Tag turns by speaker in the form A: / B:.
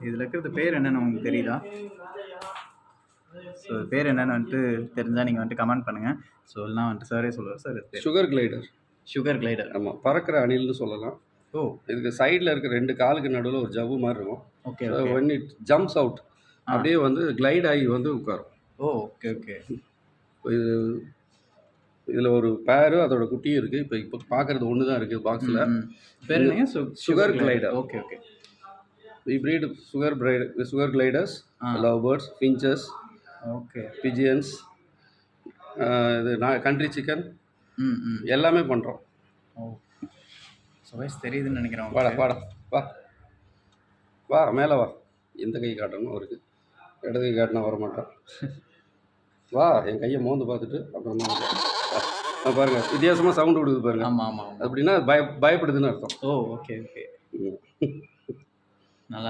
A: இதில இருக்கிறது பேர் என்னன்னு உங்களுக்கு தெரியுதா? ஸோ பேர் என்னன்னு வந்துட்டு தெரிஞ்சா நீங்க வந்துட்டு கமெண்ட் பண்ணுங்க. ஸோ இல்லனா வந்துட்டு சாரே சொல்லுவார். சார் இது பேர்.
B: Sugar glider.
A: Sugar glider.
B: ஆமா. பறக்கிற அணில்னு சொல்லலாம்.
A: ஓ!
B: இதுக்கு சைடுல இருக்க 2 காலுக்கு நடுவுல ஒரு ஜவ்வு மாரி இருக்கும்.
A: Okay,
B: so
A: okay.
B: When it jumps out அப்படியே வந்து கிளைட் ஆகி வந்து உட்காரும்.
A: ஓ! Okay, okay.
B: இது இதில ஒரு பேரு அதோட குட்டியும் இருக்கு. இப்போ பார்க்கறது ஒண்ணு தான் இருக்கு பாக்ஸ்ல.
A: பேர் என்னங்க?
B: Sugar glider.
A: Okay, okay.
B: We breed sugar gliders, lovebirds, finches,
A: okay.
B: pigeons, இது கண்ட்ரி சிக்கன் எல்லாமே பண்றோம்.
A: ஓ! சுவைஸ் தெரியுதுன்னு நினைக்கிறேன்.
B: வாடா வாடா வா வா மேலே வா. எந்த கை காட்டணும் அவருக்கு? இடது கை காட்டினா வர மாட்டான். வா என் கையை மோந்து பார்த்துட்டு அப்புறமா பாருங்க வித்தியாசமாக சவுண்டு கொடுக்குது பாருங்க.
A: ஆமாம் ஆமாம்.
B: அப்படின்னா பயப்படுதுன்னு அர்த்தம்.
A: ஓ! Okay, okay.